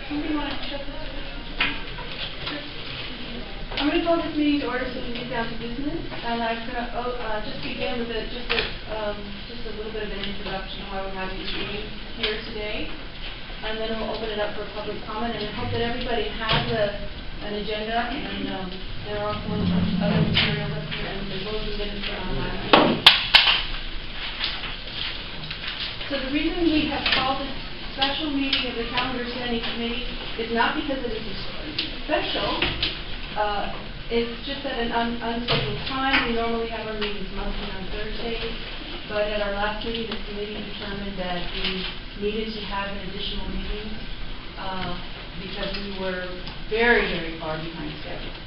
Somebody want to shut this? I'm going to call this meeting to order so we can get down to business. And I'm going to just begin with just a little bit of an introduction on why we're having this meeting here today. And then we'll open it up for public comment. And I hope that everybody has an agenda, and there are also other materials up here, and there's those minutes for online. So the reason we have called this special meeting of the Calendar Standing Committee is not because it is special. It's just at an unscheduled time. We normally have our meetings monthly on Thursdays, but at our last meeting, the committee determined that we needed to have an additional meeting because we were very, very far behind schedule.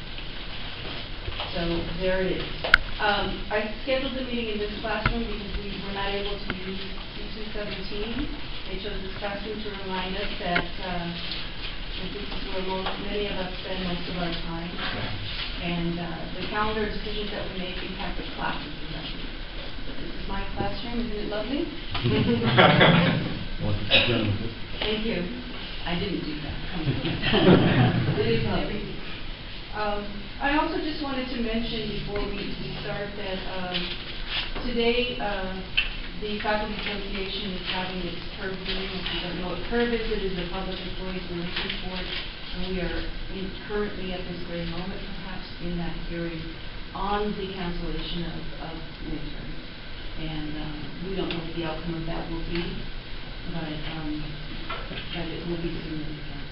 So there it is. I scheduled the meeting in this classroom because we were not able to use C217. They chose this classroom to remind us that this is where many of us spend most of our time. And the calendar decisions that we make impact the classes. This is my classroom. Isn't it lovely? Thank you. I didn't do that. It is lovely. I also just wanted to mention before we start that today the Faculty Association is having its CURB meeting. If you don't know what CURB is, it is the Public Employees Relations Board, and we are currently at this very moment perhaps in that hearing on the cancellation of midterms. And we don't know what the outcome of that will be, but it will be significant.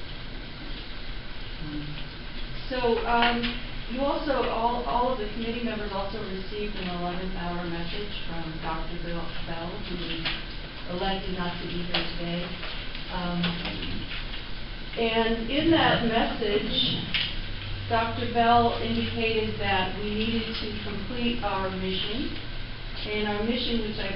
You also, all of the committee members also received an 11th hour message from Dr. Bell, who is elected not to be here today. And in that message, Dr. Bell indicated that we needed to complete our mission. And our mission, which I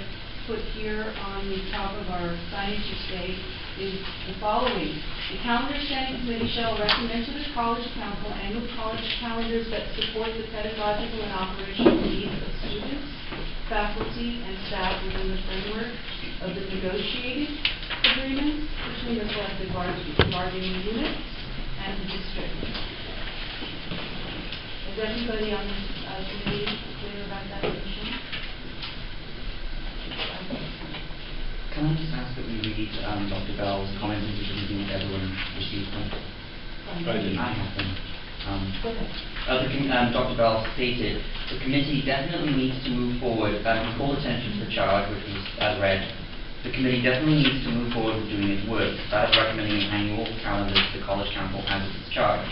put here on the top of our signage today, is the following. The Calendar Standing Committee shall recommend to the College Council annual college calendars that support the pedagogical and operational needs of students, faculty, and staff within the framework of the negotiated agreements between the collective bargaining units and the district. Is everybody on this committee clear about that mission? Can I just ask that we read Dr. Bell's comments into the meeting that everyone received them? I have them. Dr. Bell stated, the committee definitely needs to move forward and call attention to the charge, which was as read. The committee definitely needs to move forward with doing its work, that is recommending an annual calendar to the College Council as its charge.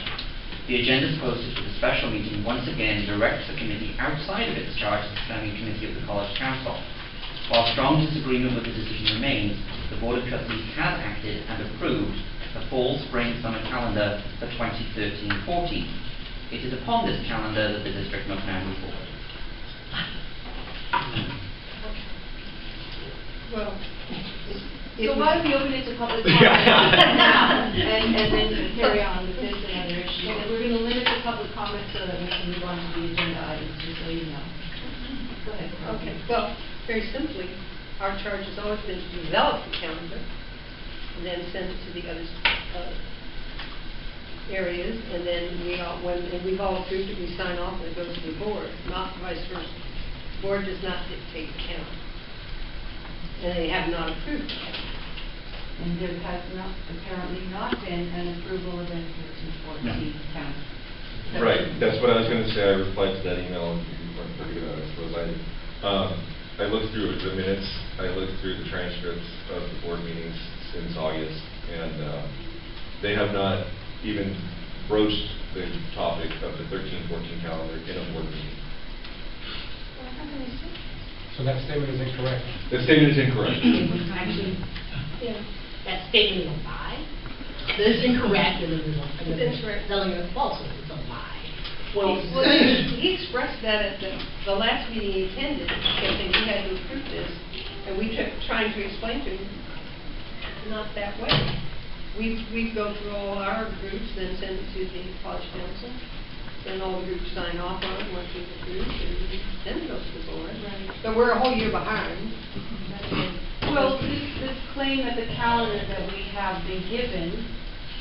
The agenda posted for the special meeting once again directs the committee outside of its charge to the Standing Committee of the College Council. While strong disagreement with the decision remains, the Board of Trustees has acted and approved the fall-spring-summer calendar for 2013-14. It is upon this calendar that the district must now move forward. Well, so why don't we open it to public comment now, and then carry on with this and other issues. And we're going to limit the public comment so that we can move on to the agenda items, just so you know. Go ahead. Okay. Well, very simply, our charge has always been to develop the calendar and then send it to the other areas, and then we've all approved it, we sign off and it goes to the board, not vice versa. The board does not dictate the calendar. And they have not approved it. And there has not, apparently not been an approval of the 13-14 calendar. Right, that's what I was going to say. I replied to that email, and you weren't looking at it, I suppose. I looked through the minutes, I looked through the transcripts of the board meetings since August, and they have not even broached the topic of the 13-14 calendar in a board meeting. So that statement is incorrect. The statement is incorrect. Actually, that statement is a lie. This is incorrect, and It's incorrect. Telling you it's false, it's a lie. Well, he expressed that at the last meeting he attended, because he had to approve this, and we kept trying to explain to him, not that way. We go through all our groups, then send it to the College Council, then all the groups sign off on it once we've approved, and then it goes to the board. Right. So we're a whole year behind. Well, this claim that the calendar that we have been given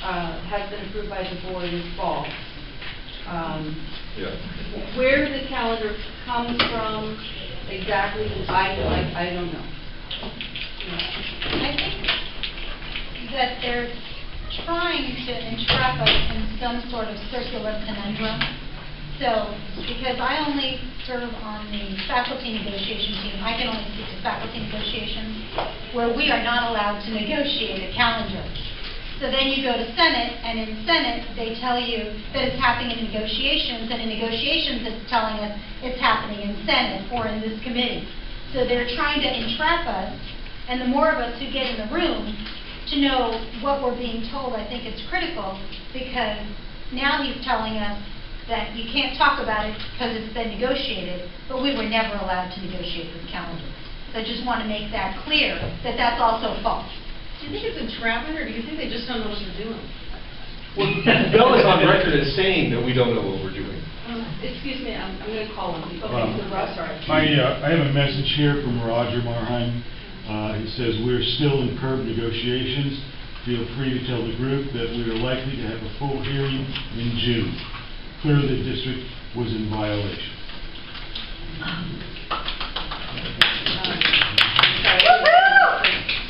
has been approved by the board is false. Yeah. Where the calendar comes from exactly, I don't know. I think that they're trying to entrap us in some sort of circular conundrum. So, because I only serve on the faculty negotiation team, I can only speak to faculty negotiations, where we are not allowed to negotiate a calendar. So then you go to Senate, and in Senate, they tell you that it's happening in negotiations, and in negotiations, it's telling us it's happening in Senate or in this committee. So they're trying to entrap us, and the more of us who get in the room to know what we're being told, I think it's critical, because now he's telling us that you can't talk about it because it's been negotiated, but we were never allowed to negotiate this calendar. So I just want to make that clear, that that's also false. Do you think it's entrapment, or do you think they just don't know what they're doing? Well, Bill is on record as saying that we don't know what we're doing. Excuse me, I'm going to call him. Okay, so Ross, sorry. I have a message here from Roger Marheim. He says, "We're still in current negotiations. Feel free to tell the group that we are likely to have a full hearing in June. Clearly, the district was in violation."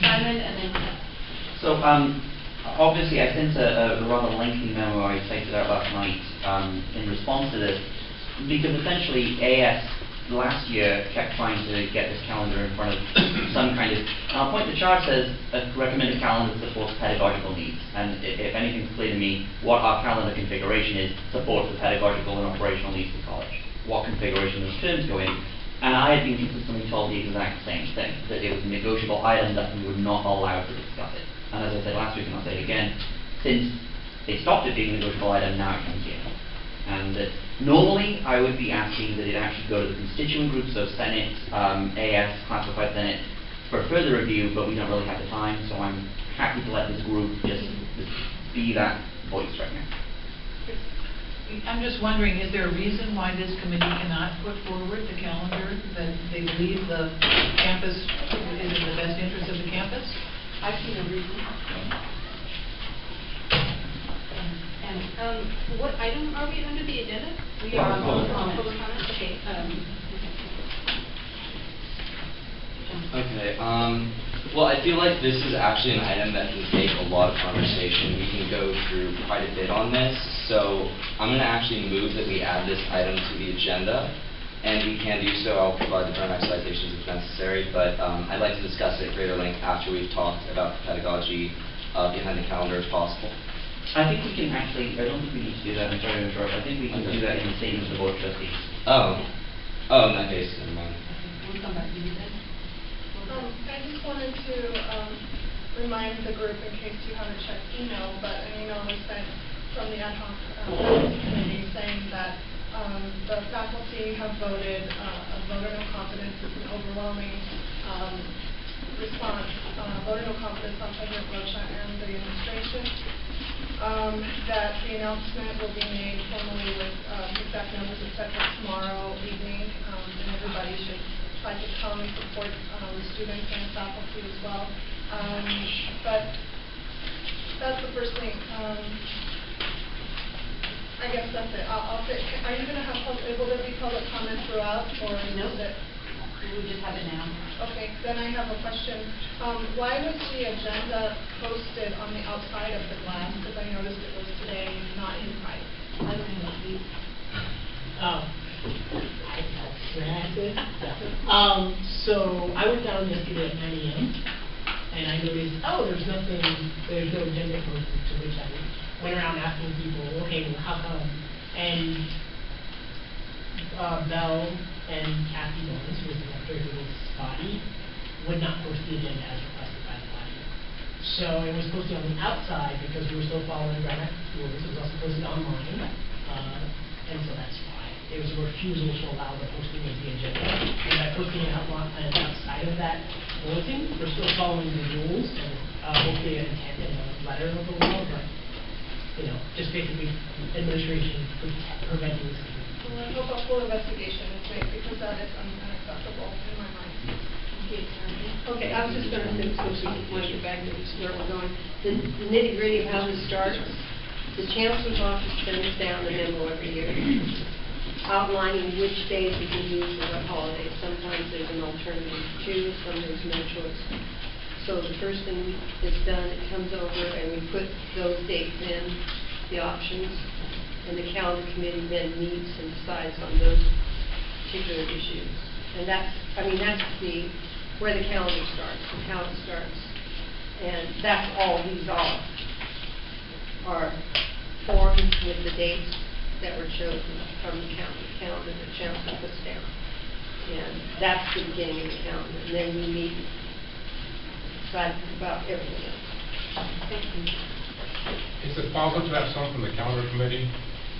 Simon, and then... So, obviously, I sent a rather lengthy memo I typed it out last night in response to this, because essentially AS last year kept trying to get this calendar in front of some kind of... I'll point the chart says a recommended calendar supports pedagogical needs, and if anything's clear to me, what our calendar configuration is supports the pedagogical and operational needs of the college. What configuration those terms go in. And I had been consistently told the exact same thing, that it was a negotiable item that we were not allowed to discuss it. And as I said last week, and I'll say it again, since they stopped it being a negotiable item, now it comes here. And that normally I would be asking that it actually go to the constituent groups, so Senate, AS, Classified Senate, for further review, but we don't really have the time, so I'm happy to let this group just be that voice right now. I'm just wondering, is there a reason why this committee cannot put forward the calendar that they believe the campus is in the best interest of the campus? I see no reason. And what item are we under the agenda? We are on public public comment. Okay. Okay, well, I feel like this is actually an item that can take a lot of conversation. We can go through quite a bit on this, so I'm going to actually move that we add this item to the agenda, and we can do so. I'll provide the parental citations if necessary, but I'd like to discuss it at greater length after we've talked about the pedagogy behind the calendar if possible. I think we can actually, I don't think we need to do that, I'm sorry to interrupt, I think we can do that in the statement of the board of trustees. Oh, in that case, never mind. We'll come back to you then. I just wanted to remind the group, in case you haven't checked email, but an email was sent from the ad hoc committee saying that the faculty have voted a vote of no confidence. It's an overwhelming response, vote of no confidence on President Rocha and the administration. That the announcement will be made formally with exact numbers, etc., tomorrow evening, and everybody should try to come and support the students and the faculty as well. But that's the first thing. I guess that's it. I'll say, are you going to have, will there be public comment throughout, or No. is it? We just have it now. Okay, then I have a question. Why was the agenda posted on the outside of the glass? Because I noticed it was today, not inside. I don't know. So I went down yesterday at 9 a.m. and I noticed, there's no agenda posted, to which I went around asking people, okay, well, how come? And Belle and Kathy Lawrence, who was the director of this body, would not post the agenda as requested by the body. So it was posted on the outside because we were still following Grant rules. It was also posted online, and so that's why. There was a refusal to allow the posting of the agenda. And by posting it outside of that bulletin, we're still following the rules and hopefully an intent in a letter of the law, but, just basically administration preventing this. Well, I hope a full investigation is made, because that is unacceptable in my mind. Okay, I was just gonna say, since we want to get back to where we're going, the nitty-gritty of how this starts, the chancellor's office sends down a memo every year outlining which days we can use for what holidays. Sometimes there's an alternative to choose, some there's no choice. So the first thing that's done, it comes over and we put those dates in, the options, and the calendar committee then meets and decides on those particular issues. And that's, I mean, that's where the calendar starts and how it starts. And that's all these are forms with the dates that were chosen from the calendar the chancellor puts down. And that's the beginning of the calendar. And then we meet and decide about everything else. Thank you. Is it possible to have someone from the calendar committee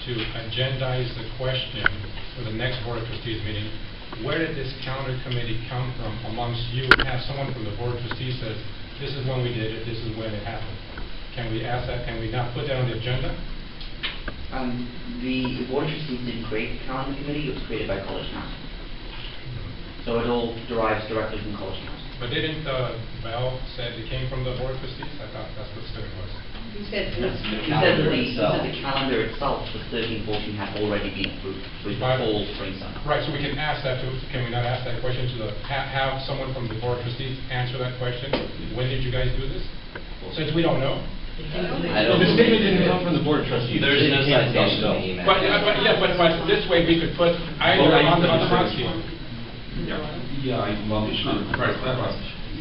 to agendize the question for the next Board of Trustees meeting? Where did this calendar committee come from amongst you? And have someone from the Board of Trustees says, this is when we did it, this is when it happened. Can we ask that? Can we not put that on the agenda? The Board of Trustees didn't create the calendar committee, it was created by College Council. So it all derives directly from College Council. But didn't Bell said it came from the Board of Trustees? I thought that's what it was. You said He said the calendar itself for 13-14 had already been approved with the fall, spring, summer. Right, so we can ask that, can we not ask that question to have someone from the Board of Trustees answer that question? When did you guys do this? Since we don't know. I don't The statement didn't come from the Board of Trustees. There's no citation in the email. But this way we could put either on the hot sheet.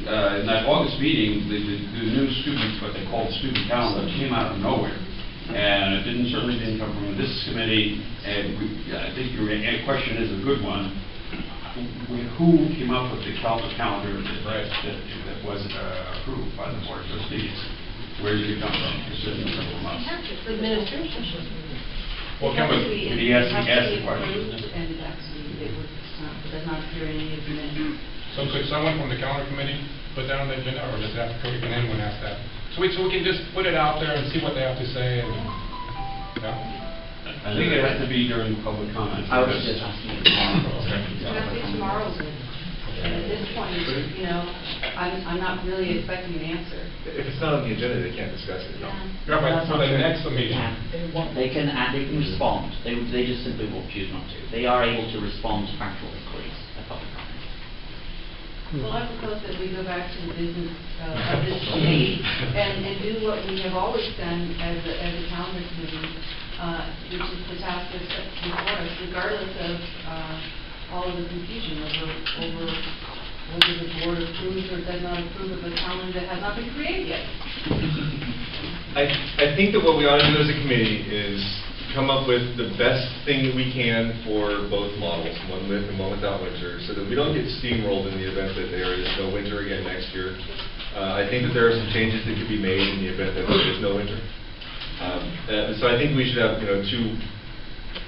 In that August meeting, the new student, what they called student calendar, came out of nowhere. And it certainly didn't come from this committee, and I think your question is a good one. Who came up with the calendar that wasn't approved by the Board of Trustees? Where did it come from? It shouldn't have come from us. Administration. Well, can he asked the question. And actually, does not appear in any of the minutes. So could someone from the calendar committee put that on the agenda, or does that, can anyone ask that? So we can just put it out there and see what they have to say, and, I think it has to be during public comment. I was just asking tomorrow. I think tomorrow's it. And at this point, you know, I'm not really expecting an answer. If it's not on the agenda, they can't discuss it. Yeah, but for the next meeting. They can respond. They just simply will choose not to. They are able to respond to factual inquiries at public comment. Well, I propose that we go back to the business of this committee and do what we have always done as a calendar committee, which is the task that's before us, regardless of all of the confusion over whether the board approves or does not approve of a calendar that has not been created yet. I think that what we ought to do as a committee is come up with the best thing that we can for both models, one with and one without winter, so that we don't get steamrolled in the event that there is no winter again next year. I think that there are some changes that could be made in the event that there is no winter. So I think we should have, two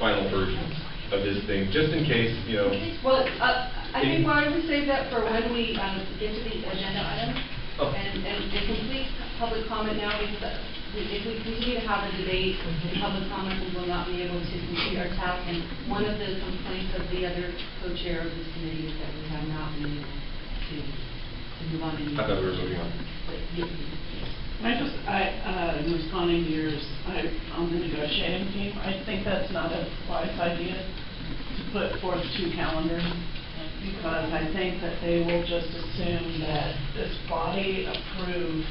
final versions of this thing, just in case, Well, I think why don't we save that for when we get to the agenda item? Oh. And the complete public comment now, because if we continue to have a debate in public comment, we will not be able to complete our task. And one of the complaints of the other co-chair of this committee is that we have not been able to move on. I thought we were moving on. In responding to yours, on the negotiating team, I think that's not a wise idea to put forth two calendars, because I think that they will just assume that this body approved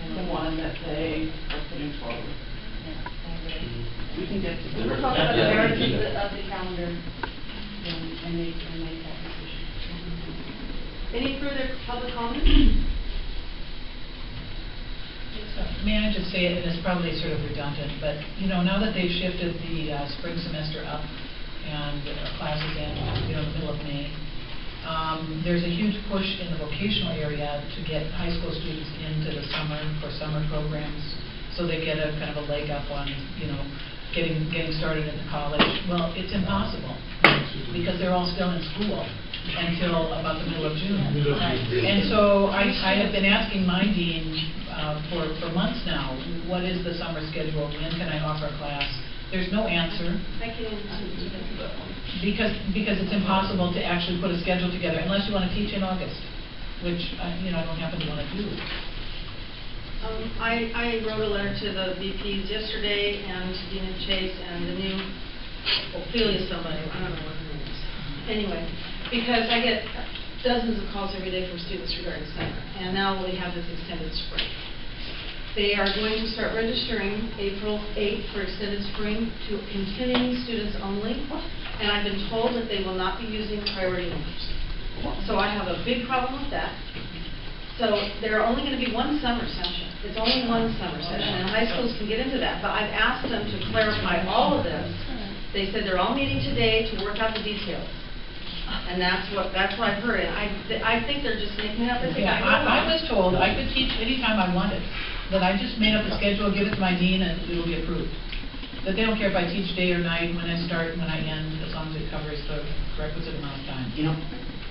the one that they are putting forward. We can get to We'll talk about the merits of the calendar and make that decision. Any further public comment? May I just say it, and it's probably sort of redundant, but, now that they've shifted the spring semester up and classes in, the middle of May, there's a huge push in the vocational area to get high school students into the summer programs, so they get a kind of a leg up on, getting started in college. Well, it's impossible, because they're all still in school until about the middle of June. And so I have been asking my dean for months now, what is the summer schedule? When can I offer a class? There's no answer. I can answer that. Because it's impossible to actually put a schedule together unless you want to teach in August, which, I don't happen to want to do. I wrote a letter to the VPs yesterday and to Dina Chase and the new Ophelia somebody, I don't know what her name is. Anyway, because I get dozens of calls every day from students regarding summer, and now we have this extended spring. They are going to start registering April 8th for extended spring to continuing students only, and I've been told that they will not be using priority numbers. So I have a big problem with that. So there are only going to be one summer session. It's only one summer session, and high schools can get into that. But I've asked them to clarify all of this. They said they're all meeting today to work out the details. And that's what I've heard. And I think they're just making up. Yeah, I was told I could teach anytime I wanted, that I just made up a schedule, give it to my dean, and it will be approved. That they don't care if I teach day or night, when I start, when I end, as long as it covers the requisite amount of time.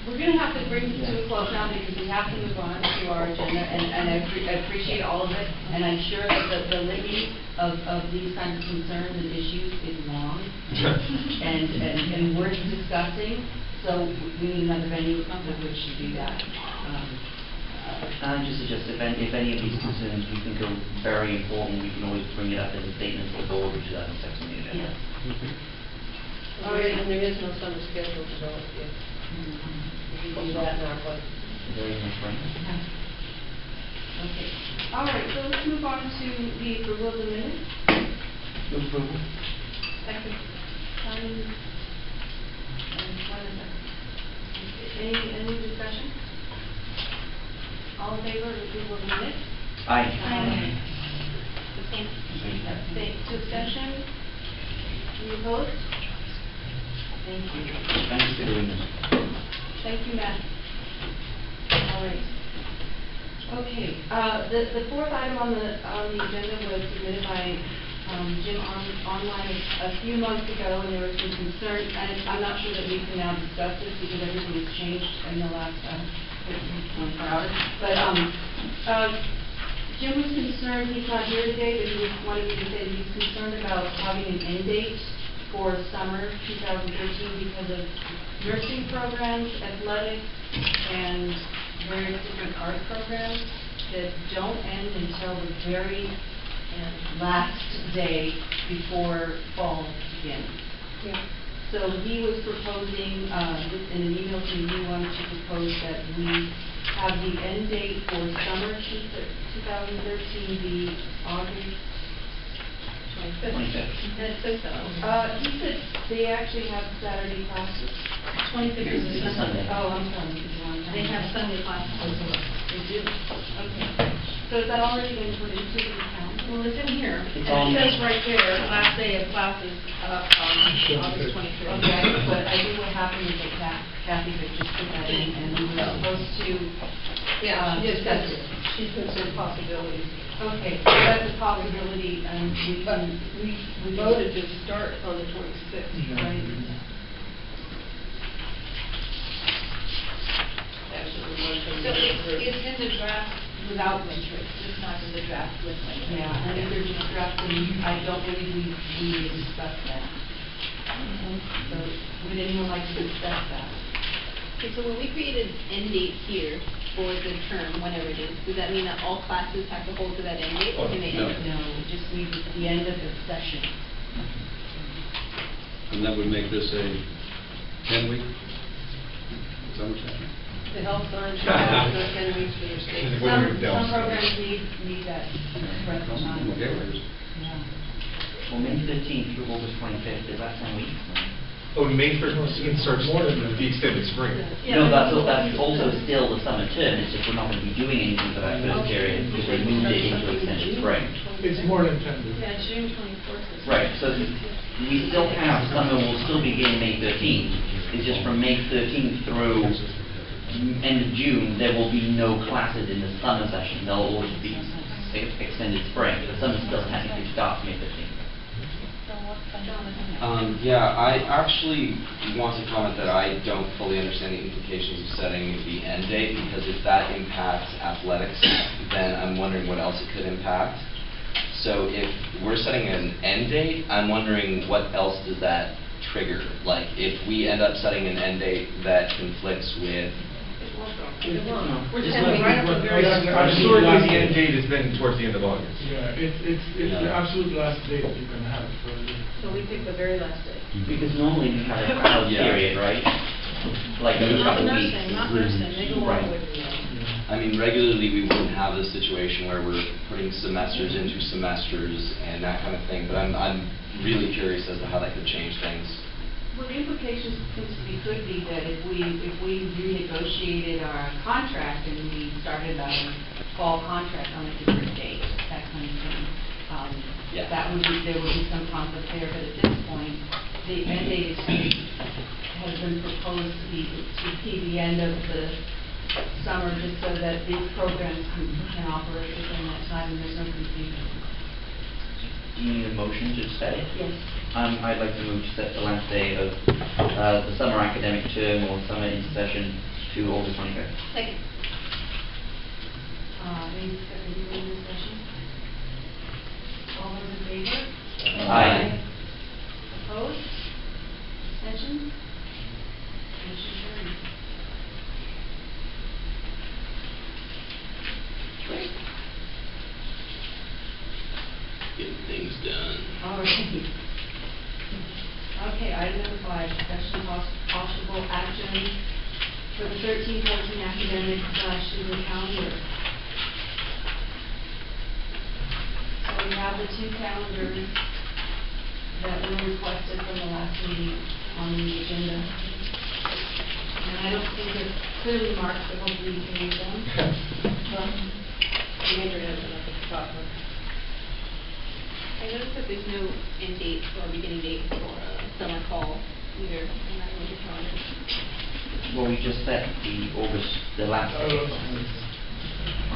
We're going to have to bring this to a close now because we have to move on to our agenda, and I appreciate all of it, and I'm sure that the litany of these kinds of concerns and issues is long and worth discussing, so we need another venue with which to do that. I just suggest if any of these concerns we think are very important, we can always bring it up as a statement to the board, which is on the section of the agenda. All right, and there is no summer schedule developed yet. We can do that in our budget. Very much right. Okay. All right, so let's move on to the approval of the minutes. Move approval. Second. Any discussion? All in favor of approval of the minutes? Aye. Two abstentions? Any opposed? Thank you. Thanks for doing this. Thank you, Matt. All right. Okay, the fourth item on the agenda was submitted by Jim online a few months ago, and there was some concern, and I'm not sure that we can now discuss this because everything has changed in the last 24 hours. But Jim was concerned, he's not here today, but he wanted me to say that he's concerned about having an end date for summer 2013 because of nursing programs, athletics, and various different art programs that don't end until the very last day before fall begins. Yeah. So he was proposing, in an email to me, he wanted to propose that we have the end date for summer 2013 be August 25th. And it says so. He said they actually have Saturday classes. 25th is It's a Sunday. Oh, I'm sorry. It's a long time. They have Sunday classes as well. They do? Okay. So has that already been put into the calendar? Well, it's in here. It's And on it says there. right there, last day of classes, August 23rd. Okay, but I think what happened is that Kathy had just put that in, and we were supposed to Yeah, she just discuss said it. she's considered possibilities. Okay, so that's a possibility, and we Voted to start on the 26th. Right. That's the one thing. So it's in the draft without winter, it's not in the draft with winter. Yeah, and if they're just drafting, I don't believe we discussed that. So would anyone like to discuss that? Okay, so when we created end date here for the term, whenever it is, does that mean that all classes have to hold to that end date? Or can they No. end? No, it just means it's the end of the session. And that would make this a 10-week summer session? The health science, those 10 weeks for your state. Some programs need that rest of time. Okay, well, there's- Yeah. Well, May 15th through August 25th, is that 10 weeks? Oh, May 13th starts the extended spring. No, that's also still the summer term, it's just we're not going to be doing anything for that first period, because they moved it into extended spring. It's more than 10 weeks. Yeah, June 24th is. Right, so we still have, summer will still begin May 13th, it's just from May 13th through end of June, there will be no classes in the summer session, they'll all be extended spring, the summer still technically starts May 15th. Yeah, I actually want to comment that I don't fully understand the implications of setting the end date, because if that impacts athletics, then I'm wondering what else it could impact. So if we're setting an end date, I'm wondering what else does that trigger? Like, if we end up setting an end date that conflicts with, We're just having right up to the very Historically, the end date has been towards the end of August. Yeah, it's the absolute last date you can have for the... So we pick the very last day. Because normally you have a trial Yeah. period, right? Like a Not couple weeks. nursing, not nursing, they go all Right. the way through. I mean, regularly we wouldn't have this situation where we're putting semesters into semesters and that kind of thing, but I'm really curious as to how that could change things. Well, the implications could be that if we renegotiated our contract and we started our fall contract on a different date, that kind of thing, Yeah. there would be some conflict there, but at this point, the end date has been proposed to be the end of the summer, just so that these programs can operate within that time and there's no confusion. Do you need a motion to set it? Yes. I'd like to move to set the last day of the summer academic term or summer intersession to August 25th. Second. Any discussion? All those in favor? Aye. Opposed? Abstentions? Motion carries. Great. Getting things done. All right. Okay, item number 5, discussion possible action for the 13-14 academic student calendar. So we have the 2 calendars that were requested from the last meeting on the agenda. And I don't think they're clearly marked, but hopefully you can read them. The internet is up at the top. I noticed that there's no end date or beginning date for summer call either in that winter calendar. Well, we just set the last day.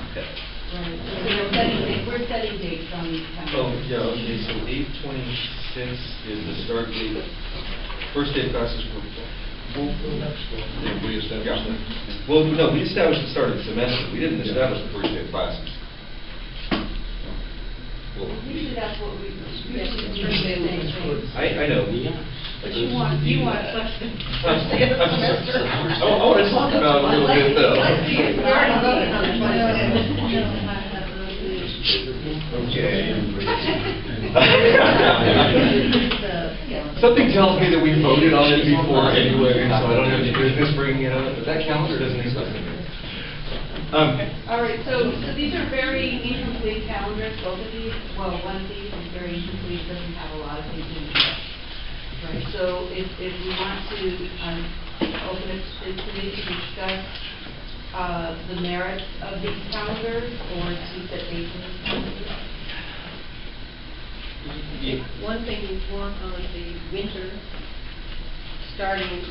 Okay. Right. So we're setting dates on these calendars. Oh, yeah, okay, so 8/26 is the start date. First day of classes were... Yeah, we established that. Well, no, we established the start of the semester. We didn't establish the first day of classes. Well, Usually that's what we, Yes, it's first day of next week. I know. But you want flexibility. First day of the semester. I want to talk about it a little bit, though. We already voted on it. Something tells me that we voted on it before anyway, so I don't have any business bringing it up, but that calendar doesn't exist. all right, so these are very incomplete calendars, both of these. Well, one of these is very incomplete, doesn't have a lot of things in it. Right, so if we want to open it to the committee to discuss the merits of these calendars or to set dates in these calendars. One thing we want on the winter, starting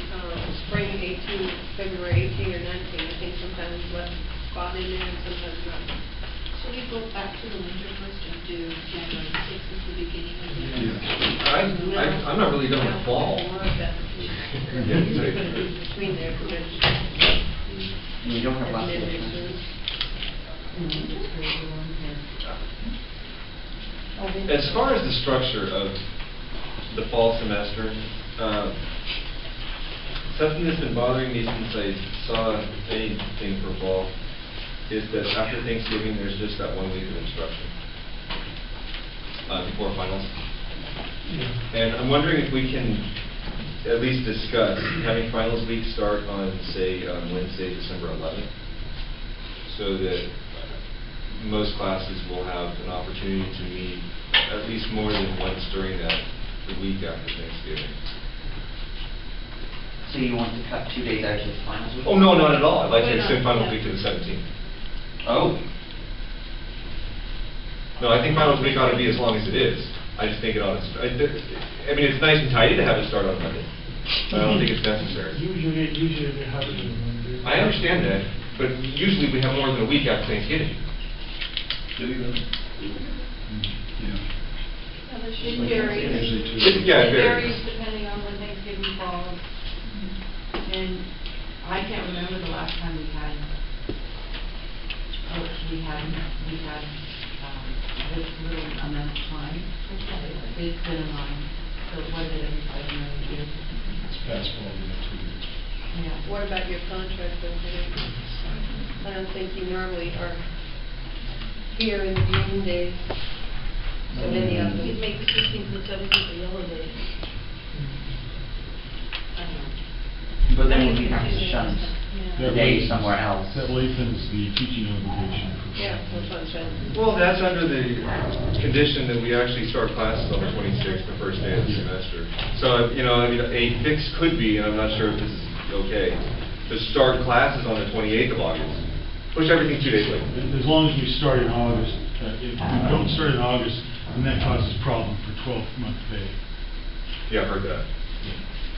spring 18, February 18 or 19, I think sometimes left spot in there and sometimes not. Should we go back to the winter first and do January 6th as the beginning of the year? I'm not really done with fall. More of that. Yeah, You're going to do between there, because We don't have last day. As far as the structure of the fall semester, something that's been bothering me since I saw anything for fall is that after Thanksgiving, there's just that 1 week of instruction before finals. And I'm wondering if we can at least discuss having finals week start on, say, Wednesday, December 11th, so that most classes will have an opportunity to meet at least more than once during the week after Thanksgiving. So you want to cut 2 days out of the finals week? Oh, no, not at all. I'd like to Why not? extend finals Yeah. week to the 17th. Oh. No, I think finals week ought to be as long as it is. I just think it ought to, I mean, it's nice and tidy to have it start on Monday, but I don't think it's necessary. Usually they have it on Monday. I understand that, but usually we have more than a week after Thanksgiving. Do you really? It varies. Yeah, It it varies. varies depending on when Thanksgiving falls. And I can't remember the last time we had this little amount of time. It's been so what is it, every 5 million years? It's fast forwarding in 2 years. Yeah. What about your contract though? I don't think you normally are here in the green days. So many of them. You'd make the 16th and 17th a yellow day. I don't know. But then we have to shunt the That day lengthens- somewhere else. That lengthens the teaching obligation. Yeah, that's what I'm saying. Well, that's under the condition that we actually start classes on the 26th, the first day of the semester. So, you know, I mean, a fix could be, and I'm not sure if this is okay, to start classes on the 28th of August. Push everything 2 days late. As long as we start in August, if we don't start in August, then that causes problem for 12-month pay. Yeah, I've heard that.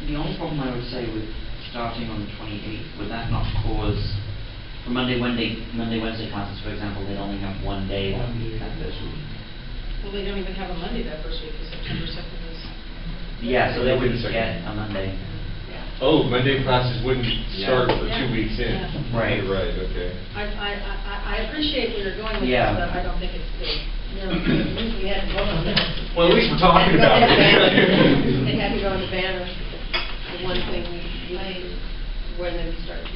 The only problem I would say with starting on the 28th, would that not cause, for Monday, Wednesday classes, for example, they'd only have 1 day that first week? Well, they don't even have a Monday that first week, because September 2nd is. Yeah, so they wouldn't get a Monday. Oh, Monday classes wouldn't start for 2 weeks in. Yeah. Right. You're right, okay. I appreciate where you're going with this, Yeah. but I don't think it's good. No, at least we had to vote on that. Well, at least we're talking about it. They had to go on the banner, the one thing we when they started.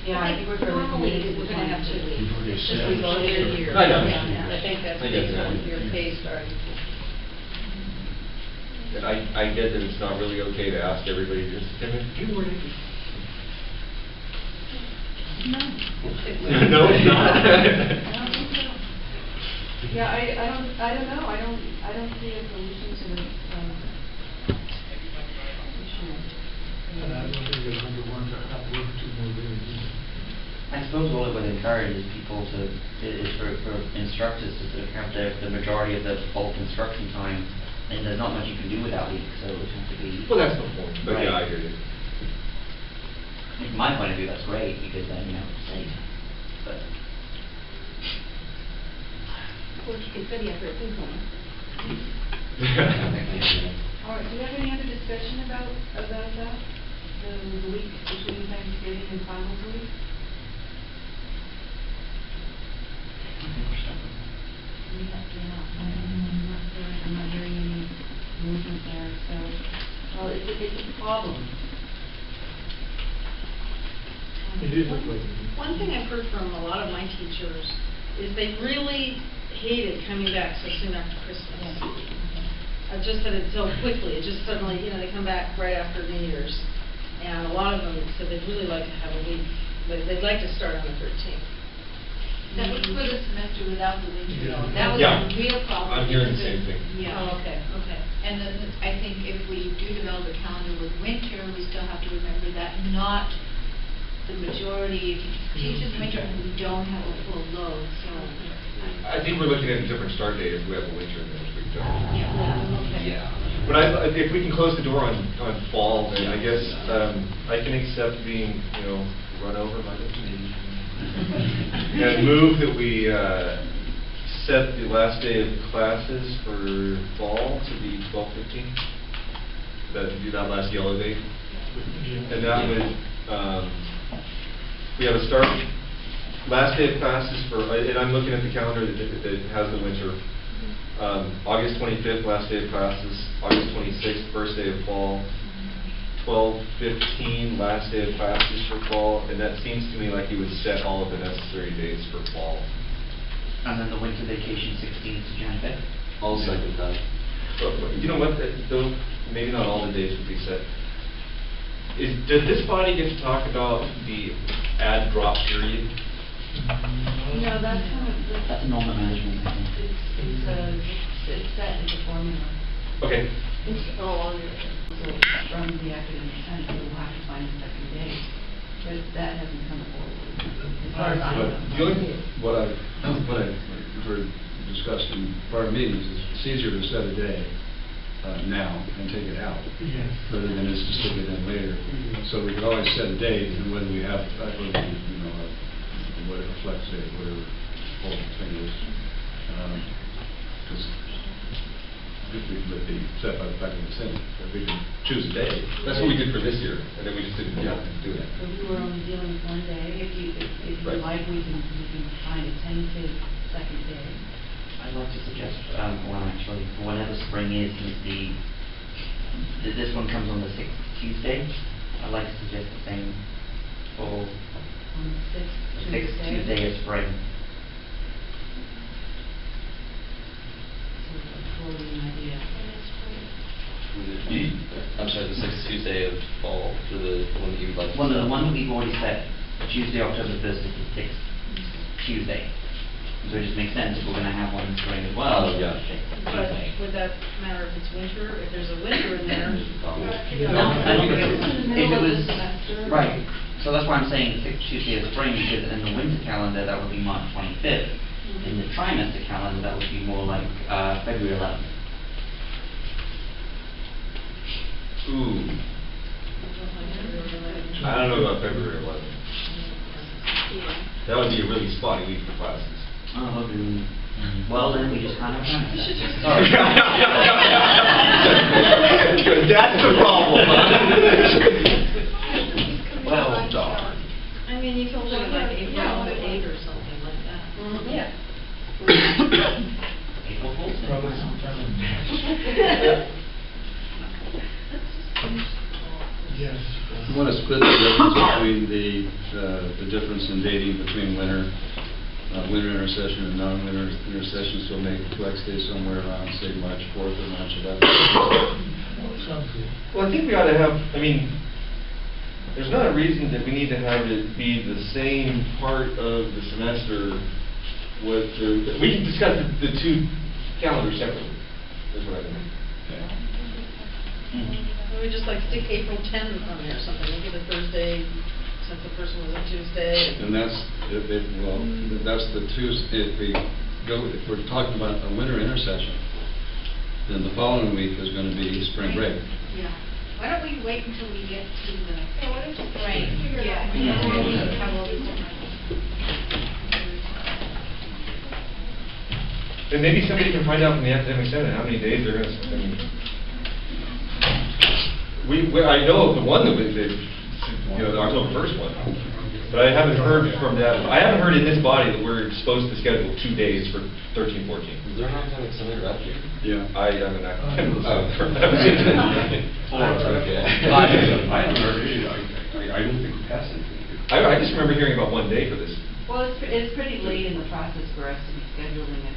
Yeah, I think we're fairly Normally, we're committed to gonna have 2 weeks. We've already It's just we established voted that. here. I know. Yeah, I think that's I get based that. on your pay starting. And I get that it's not really okay to ask everybody to just come in, do you work? No. No, it's not. Yeah, I don't know, I don't see a solution to this, issue. And I don't think it's under one to have work 2 more days. I suppose all it would encourage is people to, is for instructors to sort of have the majority of the bulk instruction time, and there's not much you can do with that week, so it would have to be. Well, that's the point, but yeah, I Right. hear you. From my point of view, that's great, because then, you know, it's safe, but. Well, you can study after it's in All right, do you have any other discussion about that, the week between Thanksgiving and finals week? I'm not hearing any movement there, so. Well, it's a problem. It is a place. One thing I've heard from a lot of my teachers is they really hated coming back so soon after Christmas. Just that it so quickly, it just suddenly, you know, they come back right after New Year's. And a lot of them said they'd really like to have a week, but they'd like to start on the 13th. That was for the semester without the winter. Yeah. That was Yeah. a real problem. I'm hearing the because same thing. Yeah. Oh, okay. And then I think if we do develop a calendar with winter, we still have to remember that not the majority teaches winter and we don't have a full load, so. I think we're looking at a different start date if we have a winter in next week, though. Yeah. But if we can close the door on fall, then I guess I can accept being, you know, run over by the committee. And move that we set the last day of classes for fall to be 12/15. That do that last yellow date. And that would, we have a start, last day of classes for, and I'm looking at the calendar that has the winter. August 25th, last day of classes. August 26th, first day of fall. 12/15, last day of classes for fall. And that seems to me like you would set all of the necessary dates for fall. And then the winter vacation, 16th to Jan 5th. I'll second that. But you know what, though, maybe not all the dates would be set. Does this body get to talk about the add drop period? No, that's kind of, That's normal management, I think. It's set in the formula. Okay. It's all on your. So from the academic sense, we'll have to find a second day, but that hasn't come forward. As far as I know. The only thing, what I've heard discussed in prior meetings is it's easier to set a day now and take it out, Yes. rather than just to stick it in later. So we could always set a date, and whether we have, whatever flex day, whatever whole thing is. Because if we let be set by the fact of the Senate, if we can choose a day. That's what we did for this year, and then we just didn't have to do it. So we were only dealing with one day. If you Right. like, we can find a tentative second day. I'd like to suggest one actually, for whenever spring is this one comes on the 6th Tuesday. I'd like to suggest the same for On the sixth the 6th Tuesday of spring. So totally an idea. Would it be, I'm sorry, the 6th Tuesday of fall for the one that you would like to Well, set? the one that we've already set, Tuesday, October 1st is the 6th Tuesday. So it just makes sense if we're going to have one in spring as well. Oh, yeah. But would that matter if it's winter? If there's a winter in there? No, I don't think if it was, right, so that's why I'm saying the 6th Tuesday of spring, because in the winter calendar, that would be March 25th. In the trimester calendar, that would be more like February 11th. Ooh, I don't know about February 11th. That would be a really spotty week for classes. Oh, well, then we just can't have trimester. Sorry. That's the problem, huh? Well, darn. I mean, you can look at like April 8 or something like that. Yeah. April Fool's Day. Probably sometime. Yes. You want to split the difference between the difference in dating between winter intersession and non-winter intersession, so make flex day somewhere around, say, March 4th or March 11th. Sounds good. Well, I think we ought to have, I mean, there's not a reason that we need to have it be the same part of the semester with we can discuss the two calendars separately, is what I think. We would just like stick April 10th on there or something, make it a Thursday, since the person was a Tuesday. And that's, that's the Tuesday, if we're talking about a winter intersession, then the following week is going to be spring break. Yeah. Why don't we wait until we get to the Yeah, why don't you spring? figure it out? Yeah. And then we have all these different. And maybe somebody can find out from the academic senate how many days they're going to spend. I mean, I know of the one that was, the October 1st one, but I haven't heard from that. I haven't heard in this body that we're supposed to schedule 2 days for 13, 14. Is there an academic senate rep here? Yeah. I am an academic. Okay. I haven't heard any, I don't think we passed anything. I just remember hearing about 1 day for this. Well, it's pretty late in the process for us to be scheduling a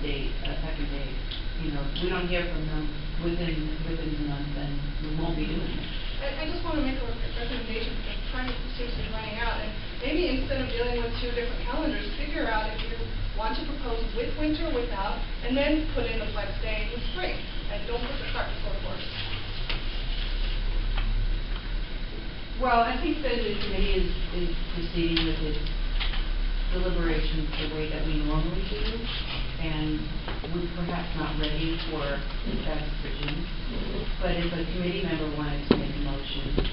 second date. You know, if we don't hear from them within the month, then we won't be doing it. I just want to make a recommendation, because time seems to be running out, and maybe instead of dealing with 2 different calendars, figure out if you want to propose with winter, without, and then put in the flex day with spring, and don't put the cart before the horse. Well, I think that the committee is proceeding with its deliberations the way that we normally do, and we're perhaps not ready for that decision. But if a committee member wanted to make a motion, that's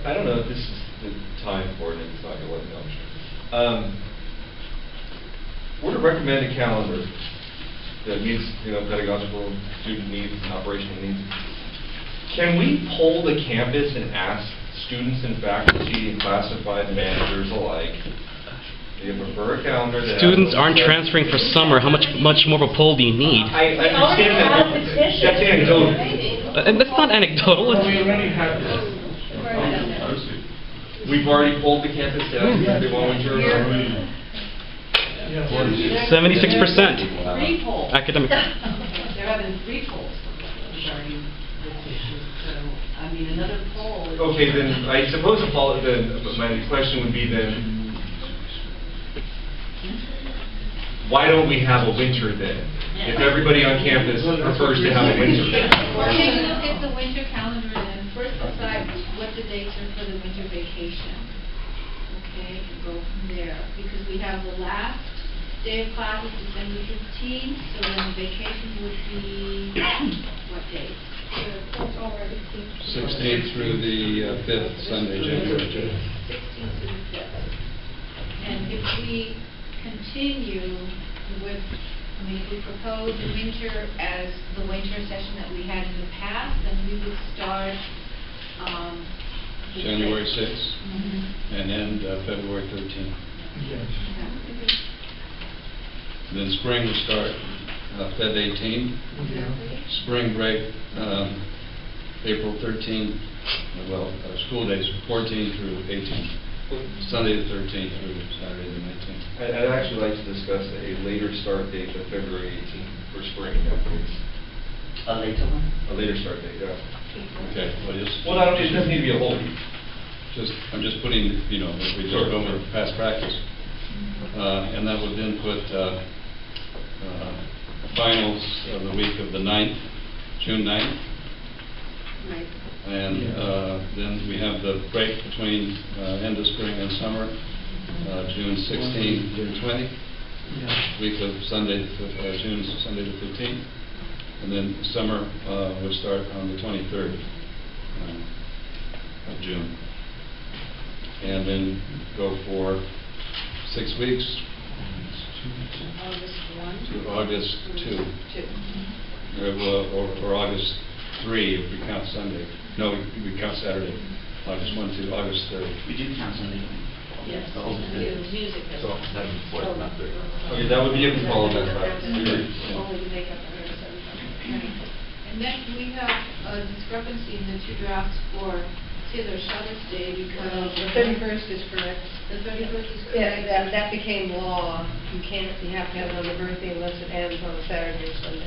I don't know if this is the time for it, it's not going to let me know. We're to recommend a calendar that meets, pedagogical, student needs, and operational needs. Can we poll the campus and ask students and faculty and classified managers alike, do you prefer a calendar that Students aren't transferring for summer. How much more of a poll do you need? I understand that. That's anecdotal. That's not anecdotal. We already have this. We've already polled the campus to ask if they want winter. 76% 3 polls. academic. There have been 3 polls regarding this issue, so, I mean, another poll is... Okay, then, I suppose my question would be then, why don't we have a winter then? If everybody on campus prefers to have a winter. Well, take a look at the winter calendar and then first decide what the dates are for the winter vacation. Okay, and go from there, because we have the last day of class is December 15th, so then the vacation would be, what date? That's already 16th through the 5th, Sunday, January 5th. 16th to the 5th. And if we continue with, if we propose the winter as the winter session that we had in the past, then we would start, the January 6th. 6th and end February 13th. Yes. Then spring will start Feb 18. Spring break, April 13, school days 14 through 18. Sunday the 13th through Saturday the 19th. I'd actually like to discuss a later start date than February 18th for spring in that case. A later one? A later start date, yeah. Okay, Well, it doesn't need to be a whole week. I'm just putting, we just go over past practice. And that would then put finals of the week of the 9th, June 9th. Right. And then we have the break between end of spring and summer, June 16, June 20, week of Sunday, June Sunday the 15th, and then summer would start on the 23rd of June, and then go for 6 weeks August 1? to August 2, 2. or August 3 if we count Sunday. No, we count Saturday, August 1 to August 3rd. We do count Sunday. Yes. So August Yeah, 3rd. music. So, festival. Okay, that would be if we follow that practice. Only to make up the 175. And then we have a discrepancy in the two drafts for Cesar Chavez Day because. The 31st is correct. The 31st is Yeah, correct. that became law. You have to have it on the birthday unless it ends on a Saturday or Sunday.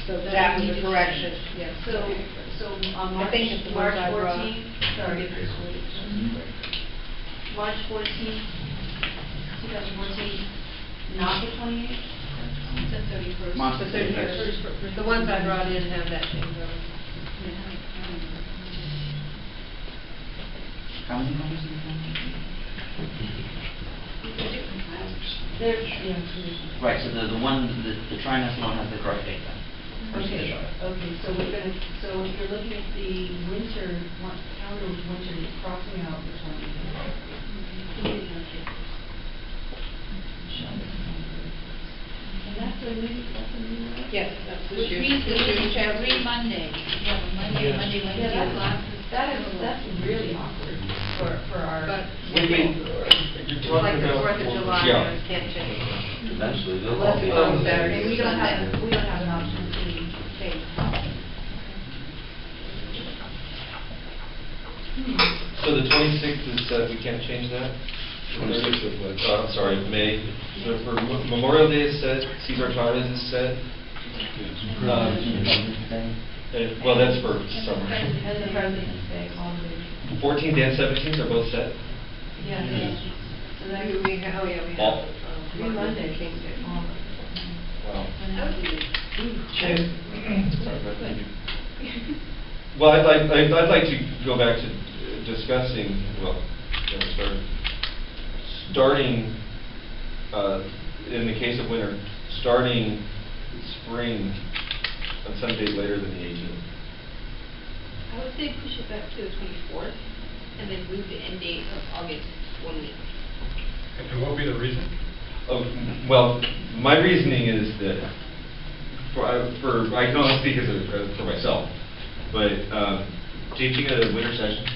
So that was a correction, yes. So on I think it's the March ones I brought. 14th, sorry. March 14th, 2014, not the 28th? It's the 31st. March The 31st. The ones I brought in have that change on. How many copies do you have? Right, so the one, the trimester one has the correct date then. Okay, so we're gonna, so if you're looking at the winter, calendar with winter, you're crossing out the 28th. And that's a new, Yes, that's Which this year. means This year's it's chapter. every Monday. You have a Monday, Monday, Wednesday. that's really awkward for our. But Wait, you're like talking the about. 4th of July, Yeah. it can't change. Eventually, they'll Unless all be it's on on Saturday. And we don't have an option to change. So the 26th is set, we can't change that? 26th of what? I'm sorry, May. So for Memorial Day is set, Cesar Chavez is set. Well, that's for summer. And the President's Day, holiday. 14th and 17th are both set? Yeah. So that We have, we have. All- Three Monday, King's Day. Wow. Cheers. Sorry about that. Well, I'd like to go back to discussing, starting, in the case of winter, starting spring on some date later than the 18th. I would say push it back to the 24th, and then move the end date of August 1 week. And what would be the reason? Oh, well, my reasoning is that, I can only speak for myself, but teaching a winter session,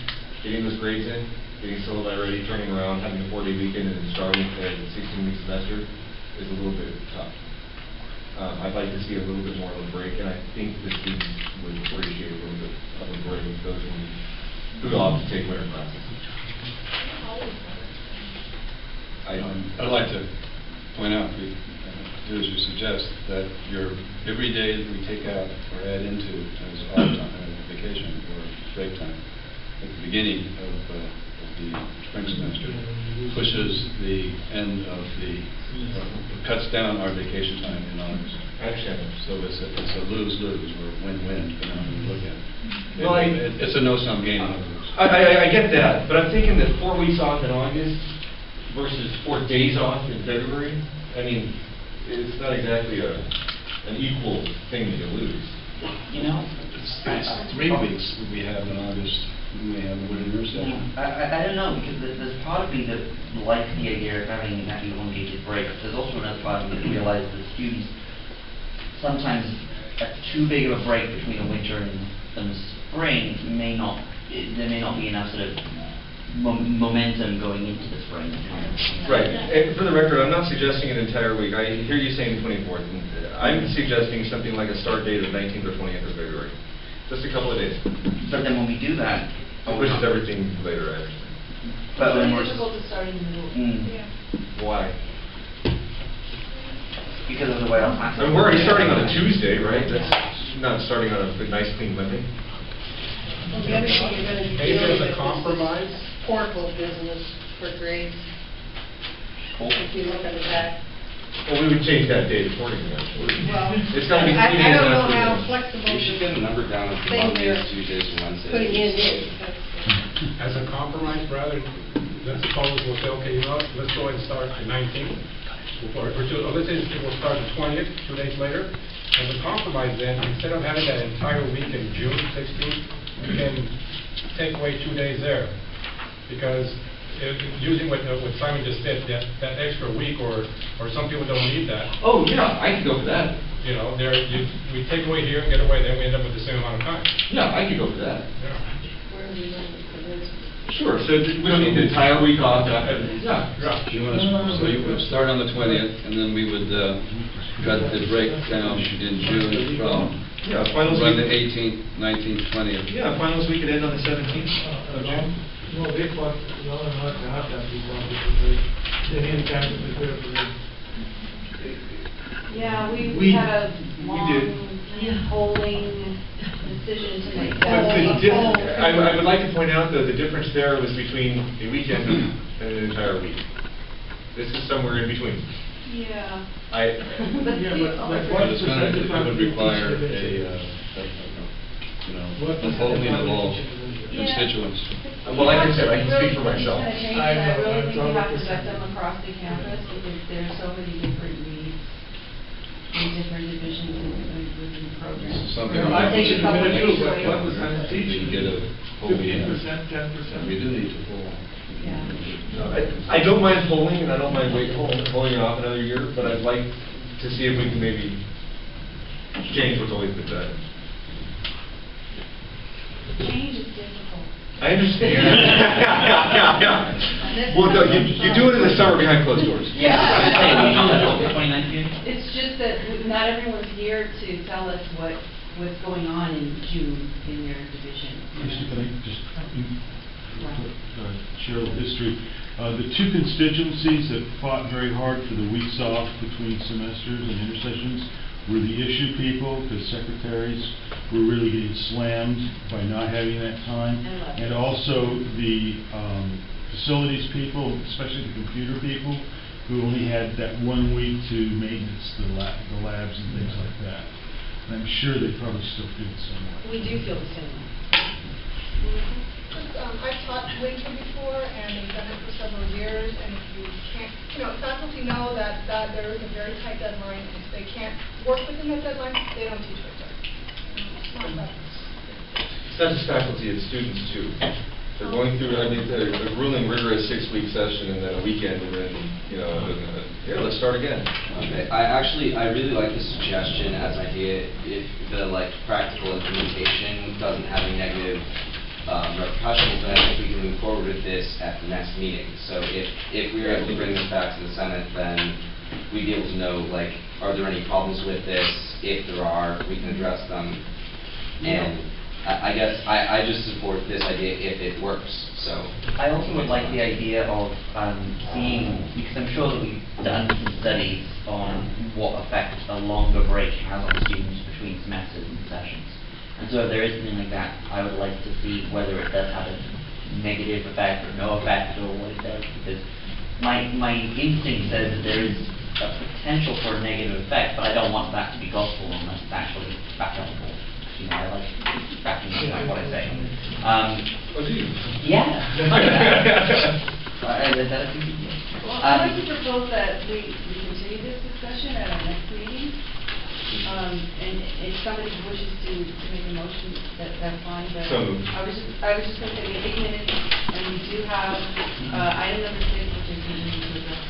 getting those grades in, getting syllabi ready, turning around, having a 4-day weekend, and then starting a 16-week semester is a little bit tough. I'd like to see a little bit more of a break, and I think the students would appreciate a little bit of a break, those who opt to take winter classes. I'd like to point out, do as you suggest, that every day that we take out or add into as off time, vacation or break time, at the beginning of the spring semester, pushes the end of cuts down our vacation time in August. I understand. So it's a lose-lose or win-win, depending on who you look at. Well, It's a no-sum game. I get that, but I'm thinking that 4 weeks off in August versus 4 days off in February, I mean, it's not exactly an equal thing that you lose. You know? It's 3 weeks we have in August, when we have the winter session. I don't know, because there's part of me that likes the idea of having that elongated break. There's also another part of me that realizes that students sometimes too big of a break between the winter and the spring there may not be enough sort of momentum going into the spring. Right, and for the record, I'm not suggesting an entire week. I hear you saying the 24th. And I'm suggesting something like a start date of 19th or 20th of February. Just a couple of days. But then when we do that... It pushes everything later, I understand. But then It's difficult to start in the middle. Yeah. Why? Because of the way our I classes... mean, we're already starting on a Tuesday, right? That's not starting on a nice, clean Monday. Well, the other thing you're going to be Maybe doing as a with compromise? this portable business for grades. If you look at the back. Well, we would change that date accordingly, actually. Well, It's got to be 3 I days don't know after how the- flexible You should get a number down of thing Mondays, they're Tuesdays, and Wednesdays. putting in is. As a compromise, rather, let's suppose we'll say, okay, you know what, let's go ahead and start the 19th. Or let's say we'll start the 20th, 2 days later. As a compromise then, instead of having that entire week in June 16th, we can take away 2 days there. Because using what Simon just said, that extra week, or some people don't need that. Oh, yeah, I could go for that. You know, we take away here, get away, then we end up with the same amount of time. Yeah, I could go for that. Yeah. Where are we going for this? Sure, so we don't need the entire week off. Yeah. You want to, so you would start on the 20th, and then we would cut the breakdown in June from Yeah, finals run the week. 18th, 19th, 20th. Yeah, finals week could end on the 17th of June. No, they thought, no, not to have that people, because they didn't have to be clear for them. Yeah, We- we had a we long did. polling decision to make. But I would like to point out that the difference there was between a weekend and an entire week. This is somewhere in between. Yeah. I, But Yeah, see, but what It's gonna, it would require a polling of all constituents. well, like I said, I can speak for myself. I really think you have to vet them across the campus because there's so many different needs in different divisions and within programs. Something You know, I think Take a it's couple better too, days but away. what was kind of We teaching? can get a whole meeting. 15%, 10%. We do need to poll. Yeah. I don't mind polling, and I don't mind holding it off another year, but I'd like to see if we can maybe change what's always been done. Change is difficult. I understand. Yeah. Well, no, you do it in the summer behind closed doors. Yeah. The 29th June? It's just that not everyone's here to tell us what's going on in June in their division. Christie, can I just share a little history? The two constituencies that fought very hard for the weeks off between semesters and intersessions were the issue people, because secretaries were really getting slammed by not having that time. And also the facilities people, especially the computer people, who only had that 1 week to maintenance the labs and things like that. And I'm sure they probably still feel the same way. We do feel the same way. I've taught winter before, and I've done it for several years, and if you can't, faculty know that there is a very tight deadline, and if they can't work within that deadline, they don't teach winter. It's not that. It's not just faculty, it's students too. They're going through, I mean, they're grueling, rigorous 6-week session and then a weekend, and then, yeah, let's start again. Okay. I really like the suggestion as an idea if the practical implementation doesn't have any negative repercussions, then I think we can move forward with this at the next meeting. So if we are able to bring this back to the Senate, then we'd be able to know, are there any problems with this? If there are, we can address them. And I guess I just support this idea if it works. So I also would like the idea of seeing, because I'm sure that we've done some studies on what effect a longer break has on students between semesters and sessions. And so if there is something like that, I would like to see whether it does have a negative effect or no effect or what it does, because my instinct says that there is a potential for a negative effect, but I don't want that to be gospel unless it's actually backed up. I like backing up what I say. Oh, do you? Yeah. Well, I'd like to propose that we continue this discussion at our next meeting. And if somebody wishes to make a motion, that's fine, but So moved. I was just going to say we have 8 minutes, and we do have item number 6, which is the need to address.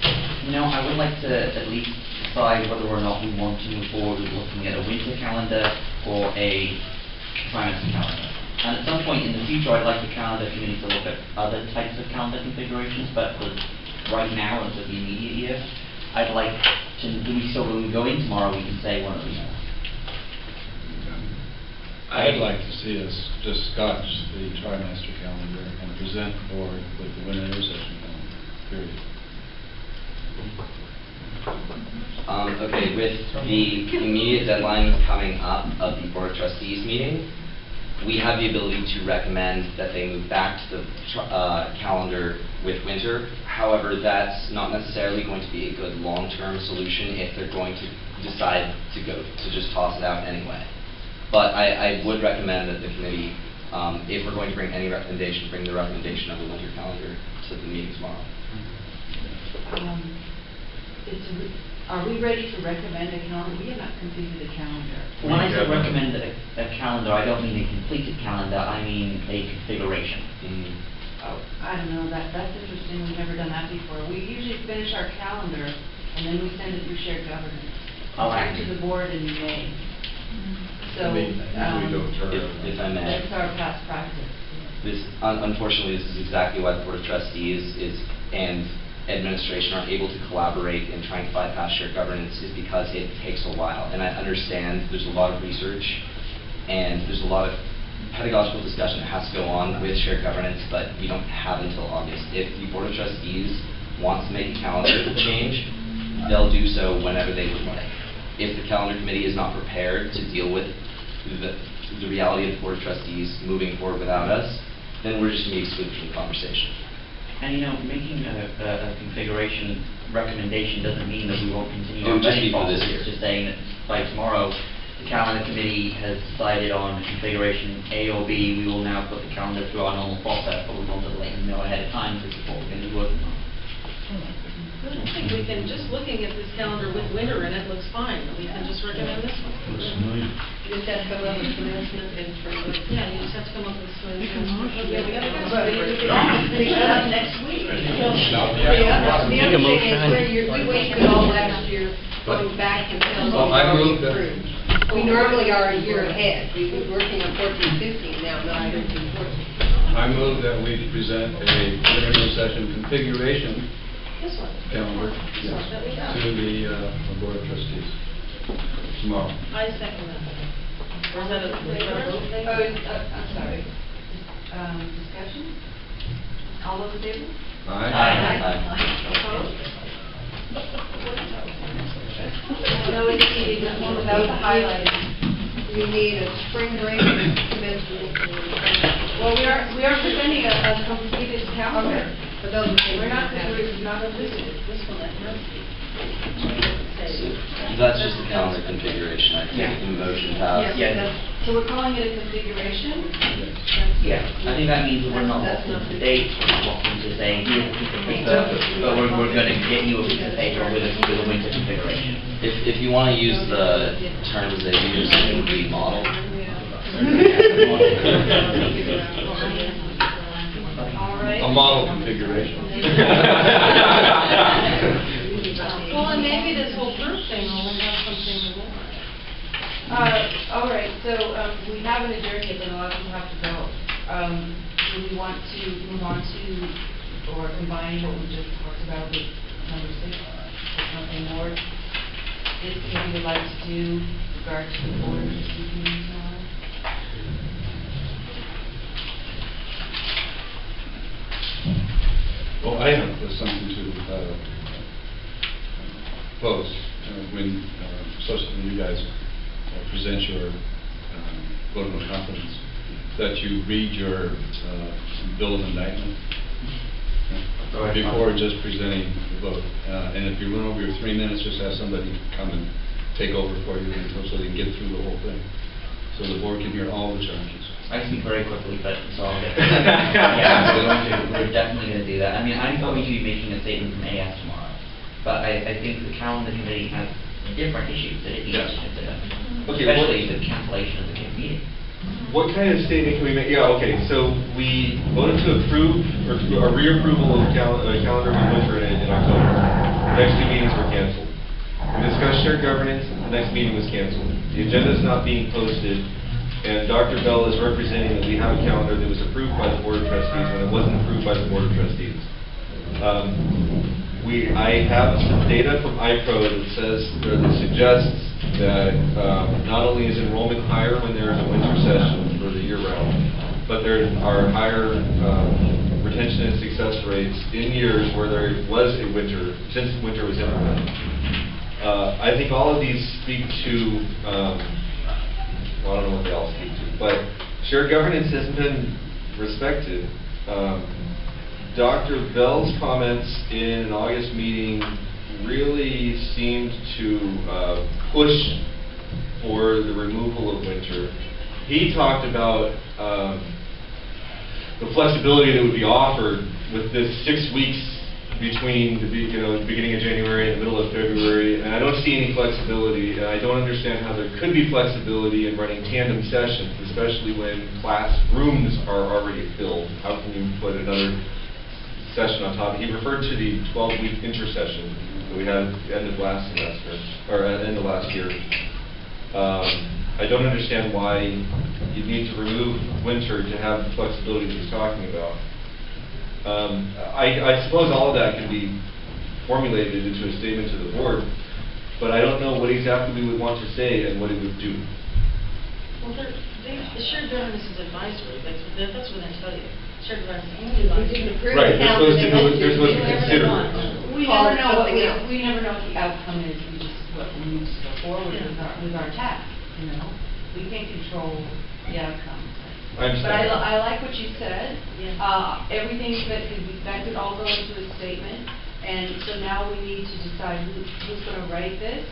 I would like to at least decide whether or not we want to move forward with looking at a winter calendar or a trimester calendar. And at some point in the future, I'd like the calendar committee to look at other types of calendar configurations, but for right now, and for the immediate year, I'd like to, when we go in tomorrow, we can say one of these. I'd like to see us just scotch the trimester calendar and present the board with the winter intersection calendar, period. Okay, with the immediate deadline coming up of the Board of Trustees meeting, we have the ability to recommend that they move back to the calendar with winter. However, that's not necessarily going to be a good long-term solution if they're going to decide to just toss it out anyway. But I would recommend that the committee, if we're going to bring any recommendation, bring the recommendation of the winter calendar to the meeting tomorrow. Are we ready to recommend a calendar? We have not completed a calendar. When I say recommend a calendar, I don't mean a completed calendar, I mean a configuration. Oh, I don't know, that's interesting, we've never done that before. We usually finish our calendar, and then we send it through shared governance. Back to the board in May. So, if I may. That's our past practice. Unfortunately, this is exactly why the Board of Trustees and administration aren't able to collaborate in trying to bypass shared governance, is because it takes a while. And I understand there's a lot of research and there's a lot of pedagogical discussion that has to go on with shared governance, but we don't have until August. If the Board of Trustees wants to make a calendar change, they'll do so whenever they would like. If the calendar committee is not prepared to deal with the reality of the Board of Trustees moving forward without us, then we're just going to be excluded from the conversation. And making a configuration recommendation doesn't mean that we won't continue It would just be for process. this year. It's just saying that by tomorrow, the calendar committee has decided on configuration A or B. We will now put the calendar through our normal process, but we want to let them know ahead of time this is what we're going to be working on. I don't think we can, just looking at this calendar with winter in it looks fine, we can just recommend this one. Looks familiar. You just have to come up with some announcement and further. Yeah, you just have to come up with some. Yeah, we gotta finish it up next week. The other Make a thing motion. is where we wasted all last year going back until Well, I moved that- approved. We normally are a year ahead. We've been working on 14-15 now, not 13-14. I move that we present a winter intersection configuration This one. calendar This one that we got. to the Board of Trustees tomorrow. I second that. Or is that a vote? I'm sorry. Discussion? All those in favor? Aye. No exceeding, that was highlighted. We need a spring break commencement. Well, we are presenting a completed calendar. For those who We're not a visitor. This one, that must be. That's just the calendar configuration. I think the motion passed. Yeah. So we're calling it a configuration? Yeah, I think that means we're not locking to dates, we're not locking to saying here's a piece of paper, but we're going to get you a piece of paper with a winter configuration. If you want to use the terms they use in the model. All right. A model configuration. Well, and maybe this whole group thing will have something more. All right, so we haven't adjourned yet, but a lot of people have to go. Do we want to move on to, or combine what we just talked about with number 6, or something more? This committee would like to do with regard to the board of meeting tomorrow? Well, I have something to close. When you guys present your vote of no confidence, that you read your bill of indictment before just presenting the vote. And if you run over your 3 minutes, just have somebody come and take over for you until so they can get through the whole thing, so the board can hear all the charges. I speak very quickly, but it's all good. Yeah, we're definitely going to do that. I mean, I'm going to be making a statement from AS tomorrow, but I think the calendar committee has different issues that it needs to consider, especially the cancellation of the meeting. What kind of statement can we make? Yeah, okay, so we voted to approve, or a reapproval of calendar with winter in October. The next 2 meetings were canceled. We discussed shared governance, the next meeting was canceled. The agenda is not being posted And Dr. Bell is representing that we have a calendar that was approved by the Board of Trustees when it wasn't approved by the Board of Trustees. I have some data from iPro that says, or that suggests that not only is enrollment higher when there's a winter session for the year-round, but there are higher retention and success rates in years where there was a winter, since winter was implemented. I think all of these speak to, well, I don't know what they all speak to, but shared governance hasn't been respected. Dr. Bell's comments in an August meeting really seemed to push for the removal of winter. He talked about the flexibility that would be offered with this 6 weeks between the beginning of January and the middle of February, and I don't see any flexibility, and I don't understand how there could be flexibility in running tandem sessions, especially when classrooms are already filled. How can you put another session on top? He referred to the 12-week intersession that we had at the end of last semester, or at the end of last year. I don't understand why you need to remove winter to have the flexibility that he's talking about. I suppose all of that can be formulated into a statement to the board, but I don't know what exactly we would want to say and what it would do. Well, the shared governance is advisory. That's what they tell you. Shared governance is only advisory. Right, they're supposed to consider it. We never know what the outcome is. We just what moves to go forward with our task. You know, we can't control the outcome. I understand. But I like what you said. Everything that can be affected all go into a statement, and so now we need to decide who's going to write this.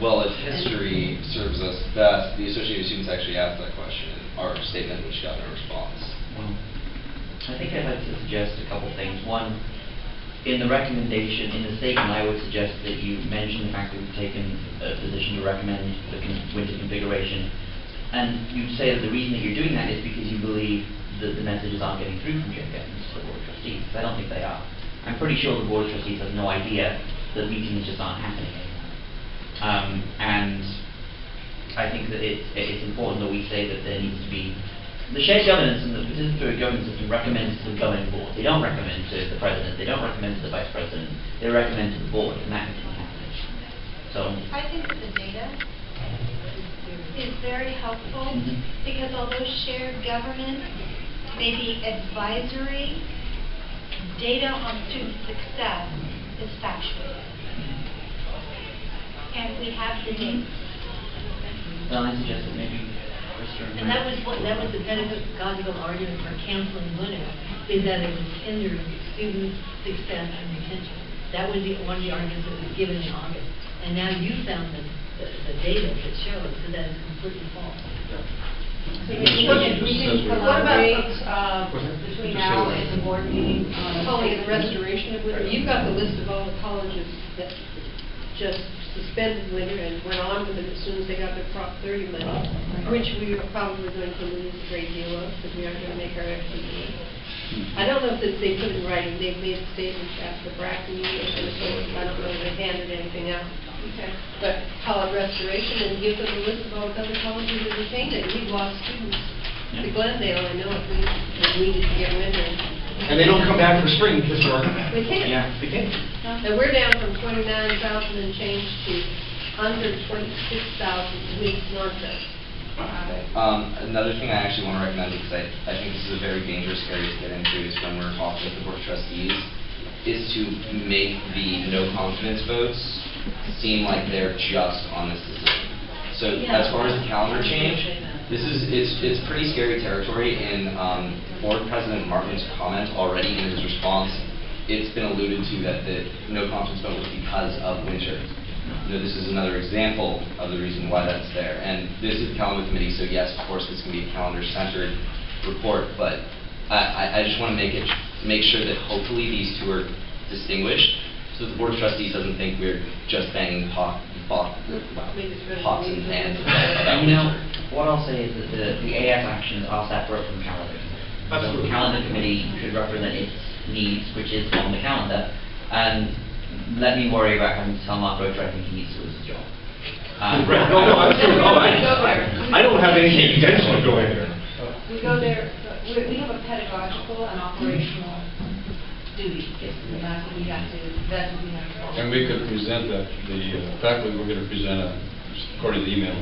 Well, if history serves us best, the Associated Students actually asked that question in our statement, which got no response. Well, I think I'd like to suggest a couple things. One, in the recommendation, in the statement, I would suggest that you mention the fact that we've taken a position to recommend the winter configuration. And you'd say that the reason that you're doing that is because you believe that the messages aren't getting through from shared governance to the Board of Trustees. I don't think they are. I'm pretty sure the Board of Trustees has no idea that meetings just aren't happening anymore. And I think that it's important that we say that there needs to be the shared governance and the participatory governance system recommends to the governing board. They don't recommend to the president. They don't recommend to the vice president. They recommend to the board, and that isn't happening. So I think that the data is very helpful because although shared governance may be advisory, data on student success is factual. And we have the data. well, I suggest that maybe And that was the pedagogical argument for canceling winter, is that it was hindering student success and retention. That was one of the arguments that was given in August. And now you found the data that shows that that is completely false. So we can collaborate between now and the board meeting on Calling it restoration of winter. You've got the list of all the colleges that just suspended winter and went on with it as soon as they got their Prop 30 money, which we are probably going to lose a great deal of because we aren't going to make our FTE. I don't know if they put it in writing. They've made statements after the BRAC meeting and so I don't know if they handed anything out. Okay. But call it restoration and give them a list of all the other colleges that retained it. We've lost students to Glendale. I know if we needed to get winter. And they don't come back for spring because We can't. Yeah. They can't. And we're down from 29,000 and change to under 26,000 weeks non-test. Another thing I actually want to recommend, because I think this is a very dangerous area to get into, is when we're talking with the Board of Trustees, is to make the no confidence votes seem like they're just on this decision. So as far as the calendar change, it's pretty scary territory. In Board President Martin's comment already in his response, it's been alluded to that the no confidence vote was because of winter. This is another example of the reason why that's there. And this is the calendar committee, so yes, of course, this can be a calendar-centered report, but I just want to make sure that hopefully these two are distinguished, so the Board of Trustees doesn't think we're just banging pots and pans about winter. What I'll say is that the AF actions are separate from calendar. So the calendar committee should represent its needs, which is on the calendar, and let me worry about having to tell Mark Roach I think he needs to lose his job. I'm I don't have any intention of going there. We go there, we have a pedagogical and operational duty. That's what we have to follow. And we could present that, the faculty, we're going to present, according to the email,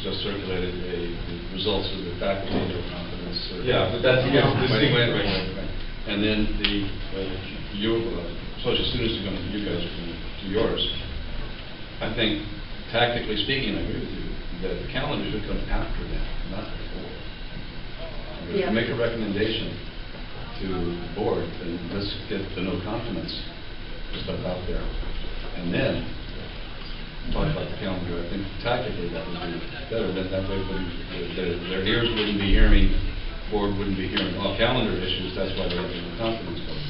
just circulated, the results of the faculty and their confidence survey. Yeah, but that's against the state. Right. And then associate students are going to, you guys are going to do yours. I think, tactically speaking, I agree with you, that the calendar should come after that, not before. If you make a recommendation to the board, then let's get the no confidence stuff out there. And then talk about the calendar. I think tactically that would be better. That way their ears wouldn't be hearing, board wouldn't be hearing all calendar issues. That's why they have the no confidence vote.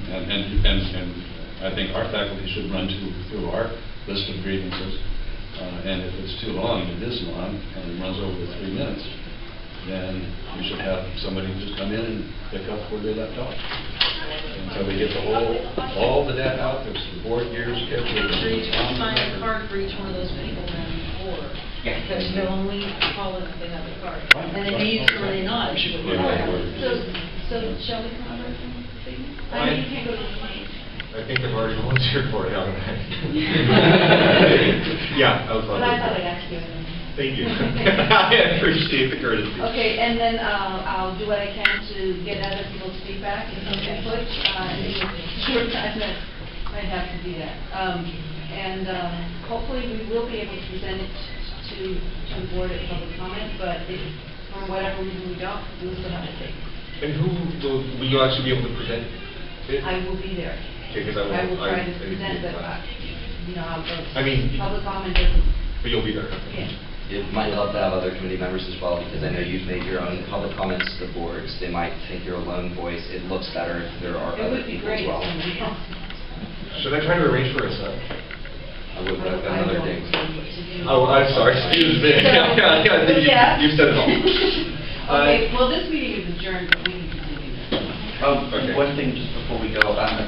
And I think our faculty should run through our list of grievances. And if it's too long, it is long, and it runs over 3 minutes, then we should have somebody just come in and pick up where they left off. Until we get all the data out there, so the board years, Sure, you should sign a card for each one of those people then, or, because they'll only call it if they have a card. And they may use it or they not. So shall we come over from the thing? I mean, you can't go to the meeting. I think I've already volunteered for it, haven't I? Yeah, I was But I thought I'd ask you. Thank you. I appreciate the courtesy. Okay, and then I'll do what I can to get other people's feedback and input, in the short time that I have to do that. And hopefully we will be able to present it to the board at public comment, but if for whatever reason we don't, we'll still have to take it. And who will you actually be able to present it? I will be there. Okay, because I will try to present, but you know how it goes. I mean, Public comment doesn't, but you'll be there. yeah. It might help to have other committee members as well, because I know you've made your own public comments to the boards. They might think you're a lone voice. It looks better if there are It other would be people as great if well. somebody else. Should I try to arrange for a set? I would, but I've got another date. Oh, I'm sorry. Excuse me. Yeah. You said it all. Okay, well, this meeting is adjourned, but we can continue this. One thing just before we go, I thought